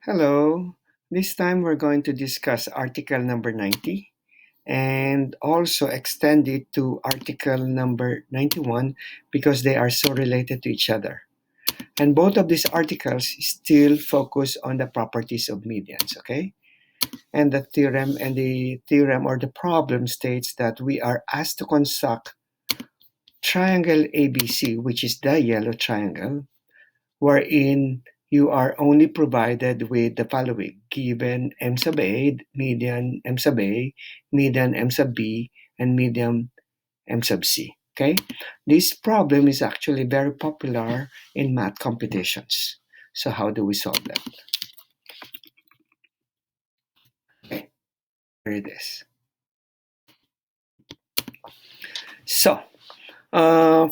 Hello. This time we're going to discuss article number 90 and also extend it to article number 91 because they are so related to each other. And both of these articles still focus on the properties of medians, okay? And the theorem or the problem states that we are asked to construct triangle ABC, which is the yellow triangle, wherein you are only provided with the following: given M sub A, median M sub A, median M sub B, and median M sub C. Okay? This problem is actually very popular in math competitions. So how do we solve that? Okay, here it is. So,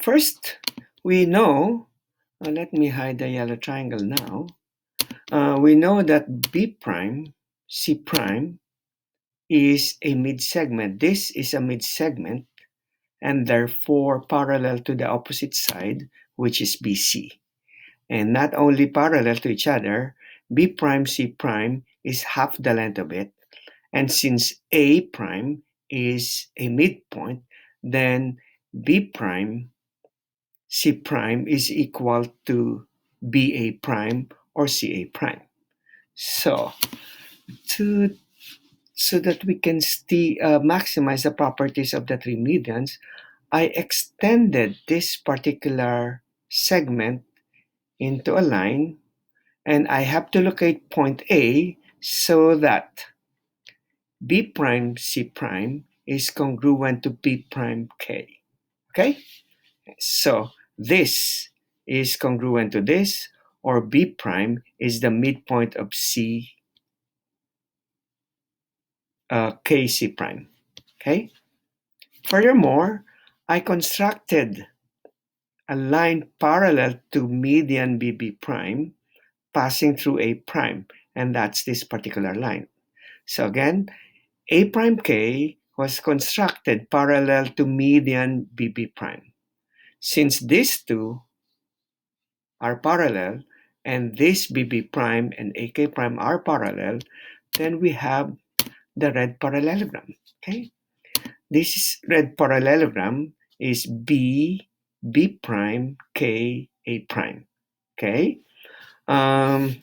first, we know, let me hide the yellow triangle now. We know that B prime, C prime, is a mid-segment. This is a mid-segment and therefore parallel to the opposite side, which is BC. And not only parallel to each other, B prime C prime is half the length of it. And since A prime is a midpoint, then B prime C prime is equal to BA prime or CA prime. So to so that we can maximize the properties of the three medians, I extended this particular segment into a line, and I have to locate point A so that B prime C prime is congruent to B prime K. Okay? So this is congruent to this, or B prime is the midpoint of K C prime. Okay? Furthermore, I constructed a line parallel to median BB prime passing through A prime, and that's this particular line. So again, A prime K was constructed parallel to median BB prime. Since these two are parallel and this BB prime and AK prime are parallel, then we have the red parallelogram. Okay? This red parallelogram is B prime, K, A prime. Okay? And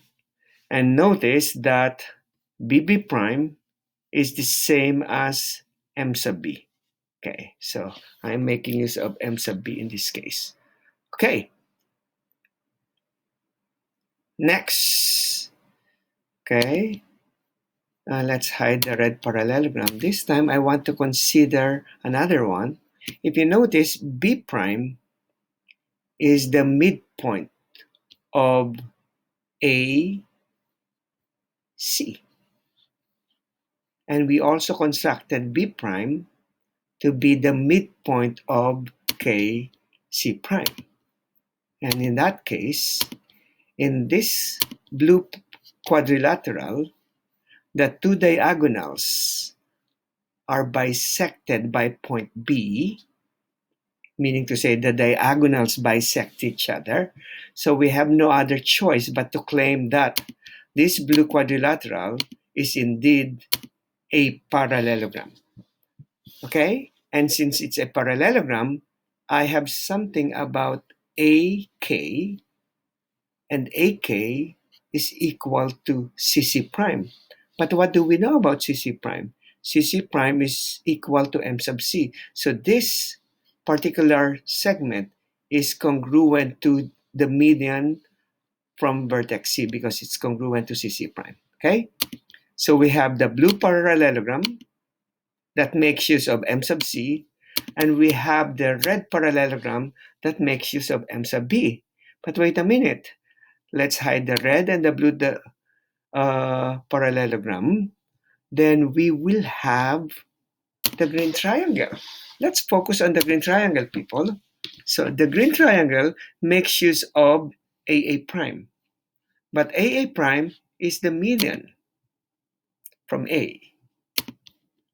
notice that BB prime is the same as M sub B. Okay, so I'm making use of M sub B in this case. Okay, next. Okay, let's hide the red parallelogram. This time I want to consider another one. If you notice, B prime is the midpoint of A, C. And we also constructed B prime to be the midpoint of K, C prime. And in that case, in this blue quadrilateral, the two diagonals are bisected by point B, meaning to say the diagonals bisect each other. So we have no other choice but to claim that this blue quadrilateral is indeed a parallelogram. Okay? And since it's a parallelogram, I have something about AK, and AK is equal to CC prime. But what do we know about CC prime? CC prime is equal to M sub C. So this particular segment is congruent to the median from vertex C because it's congruent to CC prime. Okay? So we have the blue parallelogram that makes use of M sub C, and we have the red parallelogram that makes use of M sub B. But wait a minute. Let's hide the red and the blue parallelogram. Then we will have the green triangle. Let's focus on the green triangle, people. So the green triangle makes use of AA prime. But AA prime is the median from A.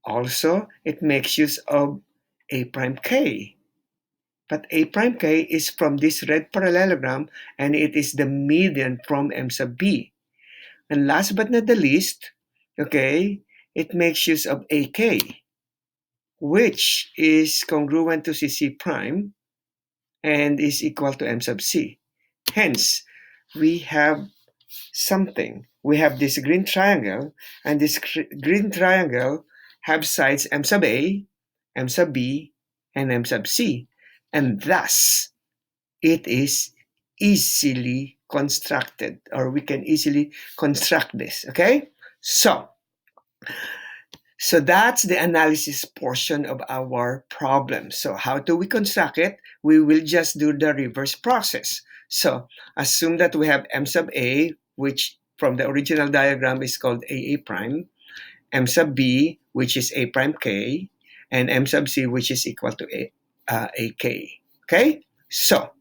Also, it makes use of A prime K. But A prime K is from this red parallelogram, and it is the median from M sub B. And last but not the least, okay, it makes use of AK, which is congruent to CC prime and is equal to M sub C. Hence, we have something. We have this green triangle, and this green triangle have sides M sub A, M sub B, and M sub C. And thus, it is easily constructed, or we can easily construct this, okay? So that's the analysis portion of our problem. So how do we construct it? We will just do the reverse process. So assume that we have M sub A, which from the original diagram is called AA prime, M sub B, which is A prime K, and M sub C, which is equal to AK. Okay? So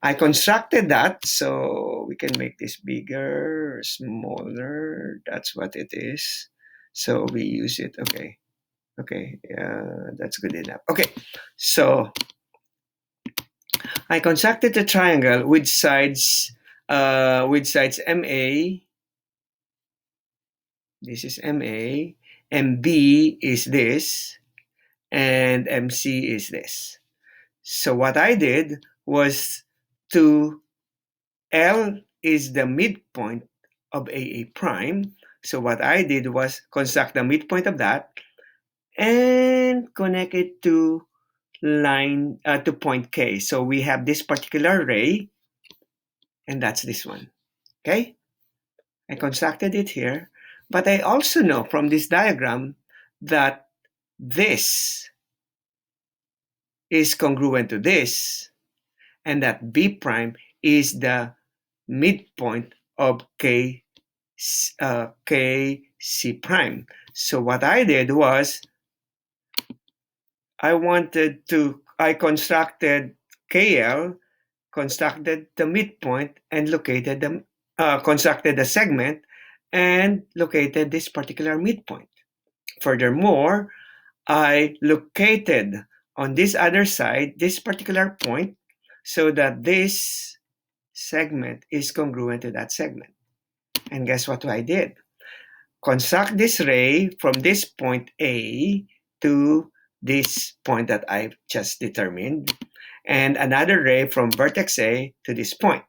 I constructed that, so we can make this bigger or smaller. That's what it is. So we use it. Okay. Okay, that's good enough. Okay, so I constructed a triangle with sides MA. This is MA, MB is this, and MC is this. So what I did was to L is the midpoint of AA prime. So what I did was construct the midpoint of that and connect it to line to point K. So we have this particular ray, and that's this one. Okay, I constructed it here, but I also know from this diagram that this is congruent to this, and that B prime is the midpoint of K C prime. So what I did was I constructed KL, constructed the midpoint, and constructed the segment and located this particular midpoint. Furthermore, I located on this other side this particular point so that this segment is congruent to that segment. And guess what I did? Construct this ray from this point A to this point that I've just determined, and another ray from vertex A to this point.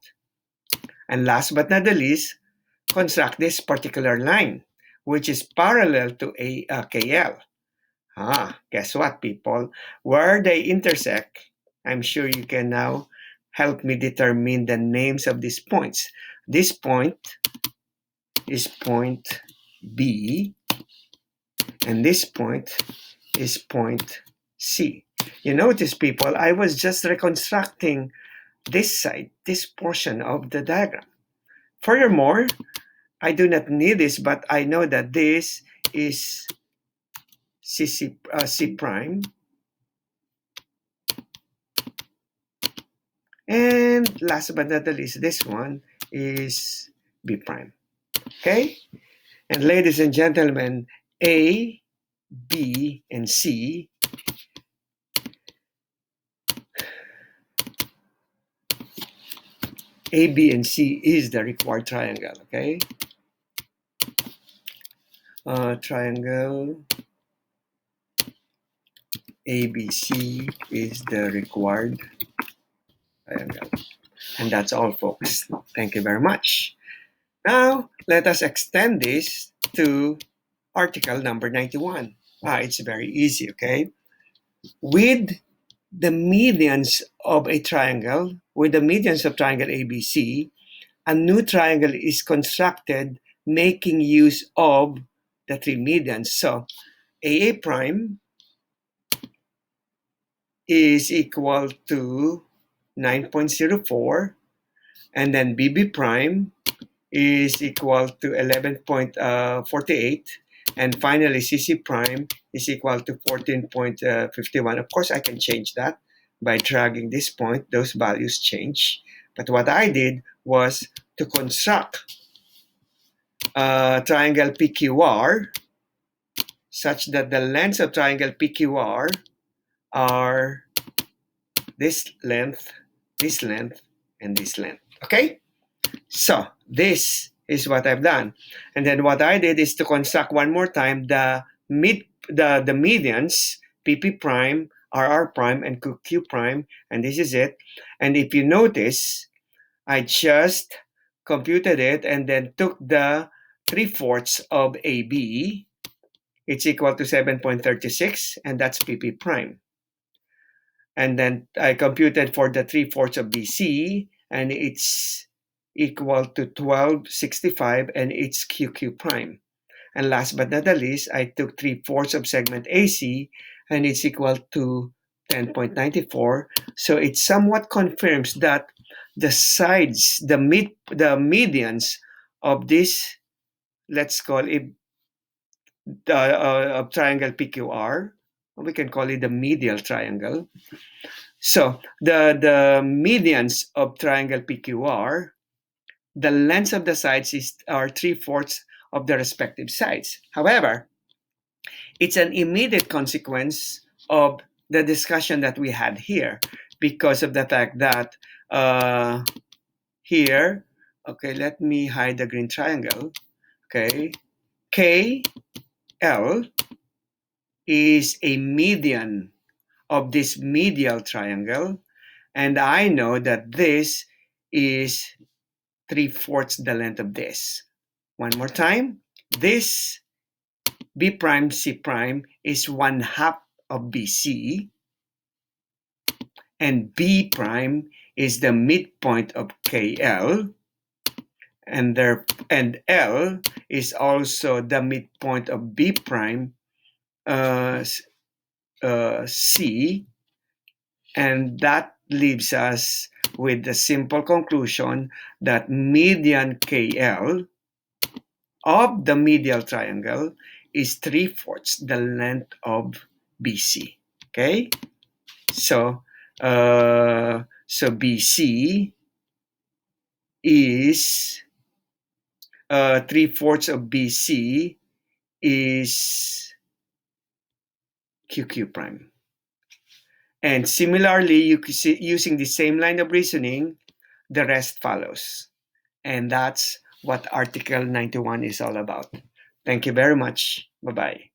And last but not the least, construct this particular line, which is parallel to KL. Guess what, people? Where they intersect, I'm sure you can now help me determine the names of these points. This point is point B, and this point is point C. You notice, people, I was just reconstructing this side, this portion of the diagram. Furthermore, I do not need this, but I know that this is C prime. And last but not the least, this one is B prime. Okay? And ladies and gentlemen, A, B, and C A, B, and C is the required triangle, okay? Triangle ABC is the required triangle. And that's all, folks. Thank you very much. Now, let us extend this to article number 91. It's very easy, okay? With the medians of a triangle, with the medians of triangle ABC, a new triangle is constructed making use of the three medians. So AA prime is equal to 9.04, and then BB prime is equal to 11.48, and finally CC prime is equal to 14.51. Of course, I can change that by dragging this point. Those values change. But what I did was to construct triangle PQR such that the lengths of triangle PQR are this length, and this length. Okay? So this is what I've done. And then what I did is to construct one more time the medians, PP prime, RR prime, and QQ prime, and this is it. And if you notice, I just computed it and then took the 3/4 of AB. It's equal to 7.36, and that's PP prime. And then I computed for the 3/4 of BC, and it's equal to 1265, and it's QQ prime. And last but not the least, I took 3/4 of segment AC, and it's equal to 10.94. So it somewhat confirms that the sides, the medians of this, let's call it of triangle PQR, we can call it the medial triangle. So the medians of triangle PQR, the lengths of the sides are 3/4 of the respective sides. However, it's an immediate consequence of the discussion that we had here, because of the fact that here, okay, let me hide the green triangle. Okay, KL is a median of this medial triangle, and I know that this is 3/4 the length of this. One more time, this B prime C prime is 1/2 of BC, and B prime is the midpoint of KL, and L is also the midpoint of B prime C, and that leaves us with the simple conclusion that median KL of the medial triangle is 3/4 the length of BC. Okay, so BC is 3/4 of BC is QQ prime. And similarly, you can see, using the same line of reasoning, the rest follows. And that's what Article 91 is all about. Thank you very much. Bye-bye.